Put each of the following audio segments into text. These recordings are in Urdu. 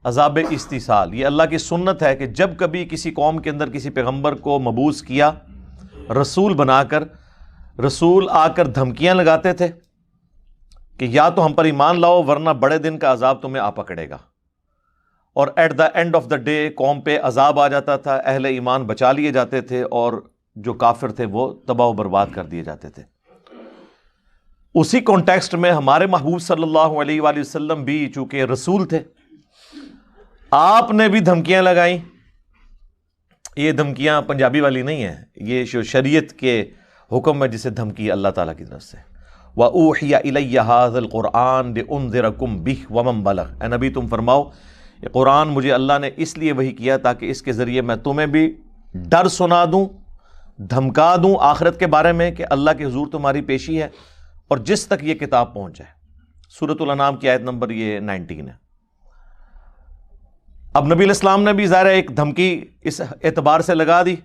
عذاب استیصال، یہ اللہ کی سنت ہے کہ جب کبھی کسی قوم کے اندر کسی پیغمبر کو مبعوث کیا رسول بنا کر، رسول آ کر دھمکیاں لگاتے تھے کہ یا تو ہم پر ایمان لاؤ ورنہ بڑے دن کا عذاب تمہیں آ پکڑے گا، اور at the end of the day قوم پہ عذاب آ جاتا تھا، اہل ایمان بچا لیے جاتے تھے اور جو کافر تھے وہ تباہ و برباد کر دیے جاتے تھے۔ اسی کانٹیکسٹ میں ہمارے محبوب صلی اللہ علیہ وآلہ وسلم بھی چونکہ رسول تھے، آپ نے بھی دھمکیاں لگائیں۔ یہ دھمکیاں پنجابی والی نہیں ہیں، یہ جو شریعت کے حکم ہے جسے دھمکی اللہ تعالیٰ کی طرف سے۔ وَأُوحِيَ إِلَيَّ هَذَا الْقُرْآنُ لِأُنذِرَكُم بِهِ وَمَن بَلَغَ، اے نبی تم فرماؤ یہ قرآن مجھے اللہ نے اس لیے وحی کیا تاکہ اس کے ذریعے میں تمہیں بھی ڈر سنا دوں، دھمکا دوں آخرت کے بارے میں کہ اللہ کے حضور تمہاری پیشی ہے، اور جس تک یہ کتاب پہنچ جائے۔ سورۃ الانعام کی آیت نمبر یہ 19 ہے۔ اب نبی علیہ السلام نے بھی ظاہر ایک دھمکی اس اعتبار سے لگا دی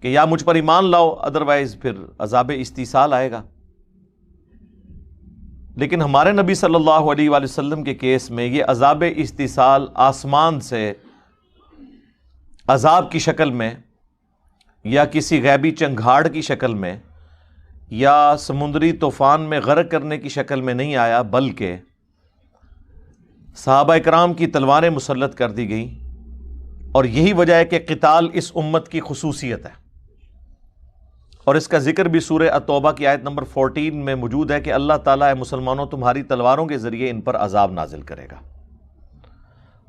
کہ یا مجھ پر ایمان لاؤ ادروائز پھر عذاب استیصال آئے گا۔ لیکن ہمارے نبی صلی اللہ علیہ وآلہ وسلم کے کیس میں یہ عذاب استیصال آسمان سے عذاب کی شکل میں یا کسی غیبی چنگھاڑ کی شکل میں یا سمندری طوفان میں غرق کرنے کی شکل میں نہیں آیا، بلکہ صحابہ کرام کی تلواریں مسلط کر دی گئیں، اور یہی وجہ ہے کہ قتال اس امت کی خصوصیت ہے، اور اس کا ذکر بھی سورہ التوبہ کی آیت نمبر 14 میں موجود ہے کہ اللہ تعالیٰ اے مسلمانوں تمہاری تلواروں کے ذریعے ان پر عذاب نازل کرے گا۔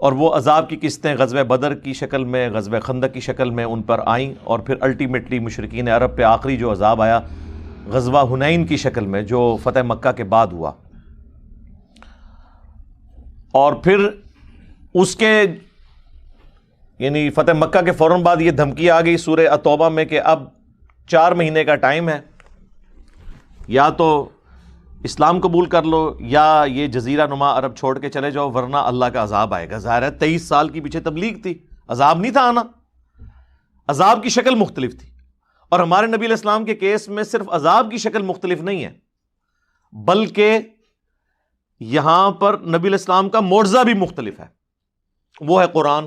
اور وہ عذاب کی قسطیں غزوہ بدر کی شکل میں، غزوہ خندق کی شکل میں ان پر آئیں، اور پھر الٹیمیٹلی مشرکین عرب پہ آخری جو عذاب آیا غزوہ حنین کی شکل میں جو فتح مکہ کے بعد ہوا، اور پھر اس کے یعنی فتح مکہ کے فوراً بعد یہ دھمکی آ گئی سورہ التوبہ میں کہ اب 4 مہینے کا ٹائم ہے، یا تو اسلام قبول کر لو یا یہ جزیرہ نما عرب چھوڑ کے چلے جاؤ ورنہ اللہ کا عذاب آئے گا۔ ظاہر ہے 23 سال کی پیچھے تبلیغ تھی، عذاب نہیں تھا آنا، عذاب کی شکل مختلف تھی۔ اور ہمارے نبی علیہ السلام کے کیس میں صرف عذاب کی شکل مختلف نہیں ہے، بلکہ یہاں پر نبی علیہ السلام کا معجزہ بھی مختلف ہے، وہ ہے قرآن۔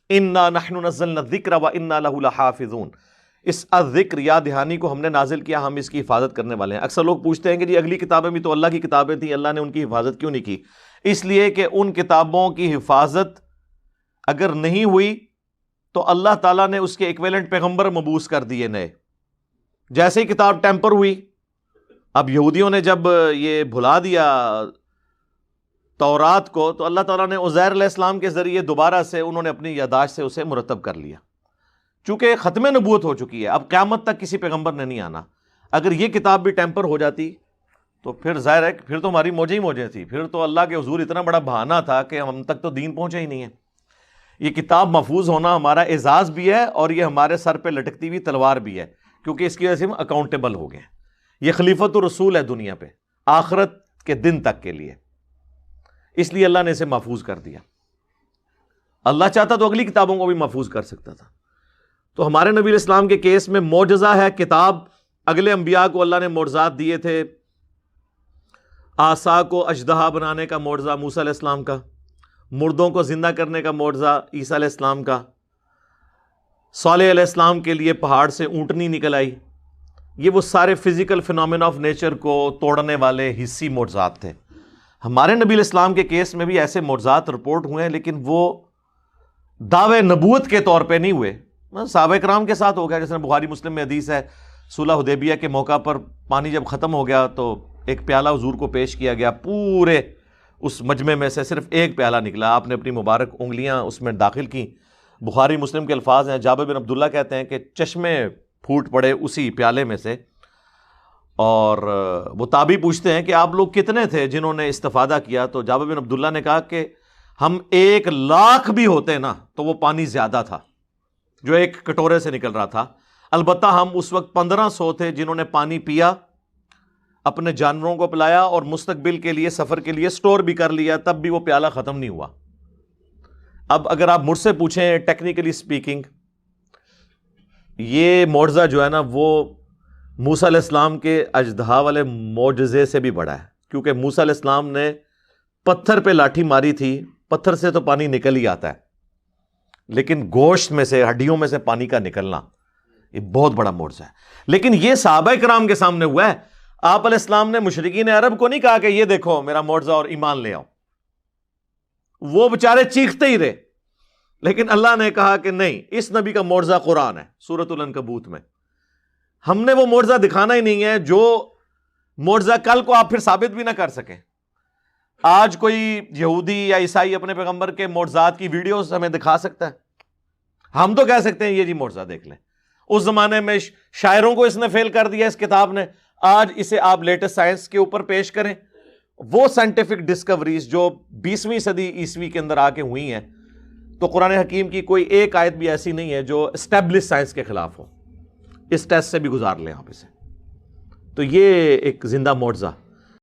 اِنَّا نَحْنُ نَزَّلْنَا الذِّكْرَ وَإِنَّا لَهُ لَحَافِظُونَ، اس الذکر یا دہانی کو ہم نے نازل کیا، ہم اس کی حفاظت کرنے والے ہیں۔ اکثر لوگ پوچھتے ہیں کہ جی اگلی کتابیں بھی تو اللہ کی کتابیں تھیں، اللہ نے ان کی حفاظت کیوں نہیں کی؟ اس لیے کہ ان کتابوں کی حفاظت اگر نہیں ہوئی تو اللہ تعالیٰ نے اس کے ایکویلنٹ پیغمبر مبعوث کر دیے نئے۔ جیسے ہی کتاب ٹیمپر ہوئی، اب یہودیوں نے جب یہ بھلا دیا تورات کو، تو اللہ تعالیٰ نے عزیر علیہ السلام کے ذریعے دوبارہ سے انہوں نے اپنی یادداشت سے اسے مرتب کر لیا، چونکہ ختم نبوت ہو چکی ہے، اب قیامت تک کسی پیغمبر نے نہیں آنا۔ اگر یہ کتاب بھی ٹیمپر ہو جاتی تو پھر ظاہر ہے پھر تو ہماری موجیں ہی موجیں تھی، پھر تو اللہ کے حضور اتنا بڑا بہانہ تھا کہ ہم تک تو دین پہنچا ہی نہیں ہے۔ یہ کتاب محفوظ ہونا ہمارا اعزاز بھی ہے، اور یہ ہمارے سر پہ لٹکتی ہوئی تلوار بھی ہے، کیونکہ اس کی وجہ سے ہم اکاؤنٹیبل ہو گئے۔ یہ خلیفۃ الرسول ہے دنیا پہ آخرت کے دن تک کے لیے، اس لیے اللہ نے اسے محفوظ کر دیا۔ اللہ چاہتا تو اگلی کتابوں کو بھی محفوظ کر سکتا تھا۔ تو ہمارے نبی علیہ السلام کے کیس میں معجزہ ہے کتاب، اگلے انبیاء کو اللہ نے معجزات دیے تھے، عصا کو اژدہا بنانے کا معجزہ موسیٰ علیہ السلام کا، مردوں کو زندہ کرنے کا معجزہ عیسیٰ علیہ السلام کا، صالح علیہ السلام کے لیے پہاڑ سے اونٹنی نکل آئی۔ یہ وہ سارے فزیکل فینومینا آف نیچر کو توڑنے والے حصی معجزات تھے۔ ہمارے نبی علیہ السلام کے کیس میں بھی ایسے معجزات رپورٹ ہوئے ہیں، لیکن وہ دعوے نبوت کے طور پہ نہیں ہوئے۔ صحابہ کرام کے ساتھ ہو گیا، جیسے بخاری مسلم میں حدیث ہے، صلح حدیبیہ کے موقع پر پانی جب ختم ہو گیا تو ایک پیالہ حضور کو پیش کیا گیا، پورے اس مجمع میں سے صرف ایک پیالہ نکلا، آپ نے اپنی مبارک انگلیاں اس میں داخل کیں۔ بخاری مسلم کے الفاظ ہیں، جابر بن عبداللہ کہتے ہیں کہ چشمے پھوٹ پڑے اسی پیالے میں سے، اور وہ تابعی پوچھتے ہیں کہ آپ لوگ کتنے تھے جنہوں نے استفادہ کیا؟ تو جابر بن عبداللہ نے کہا کہ ہم 1,00,000 بھی ہوتے نا تو وہ پانی زیادہ تھا جو ایک کٹورے سے نکل رہا تھا، البتہ ہم اس وقت 1500 تھے جنہوں نے پانی پیا، اپنے جانوروں کو پلایا اور مستقبل کے لیے سفر کے لیے سٹور بھی کر لیا، تب بھی وہ پیالہ ختم نہیں ہوا۔ اب اگر آپ مجھ سے پوچھیں ٹیکنیکلی سپیکنگ، یہ معجزہ جو ہے نا وہ موسیٰ علیہ السلام کے اژدہا والے معجزے سے بھی بڑا ہے، کیونکہ موسیٰ علیہ السلام نے پتھر پہ لاٹھی ماری تھی پتھر سے تو پانی نکل ہی آتا ہے، لیکن گوشت میں سے، ہڈیوں میں سے پانی کا نکلنا یہ بہت بڑا معجزہ ہے۔ لیکن یہ صحابہ کرام کے سامنے ہوا ہے۔ آپ علیہ السلام نے مشرکین عرب کو نہیں کہا کہ یہ دیکھو میرا معجزہ اور ایمان لے آؤ، وہ بےچارے چیختے ہی رہے، لیکن اللہ نے کہا کہ نہیں، اس نبی کا معجزہ قرآن ہے۔ سورۃ العنکبوت میں ہم نے وہ معجزہ دکھانا ہی نہیں ہے جو معجزہ کل کو آپ پھر ثابت بھی نہ کر سکیں۔ آج کوئی یہودی یا عیسائی اپنے پیغمبر کے معجزات کی ویڈیوز ہمیں دکھا سکتا ہے، ہم تو کہہ سکتے ہیں یہ جی معجزہ دیکھ لیں۔ اس زمانے میں شاعروں کو اس نے فیل کر دیا، اس کتاب نے، آج اسے آپ لیٹسٹ سائنس کے اوپر پیش کریں، وہ سائنٹیفک ڈسکوریز جو 20ویں صدی عیسوی کے اندر آ کے ہوئی ہیں، تو قرآن حکیم کی کوئی ایک آیت بھی ایسی نہیں ہے جو اسٹیبلش سائنس کے خلاف ہو۔ اس ٹیسٹ سے بھی گزار لیں آپ اسے۔ تو یہ ایک زندہ معجزہ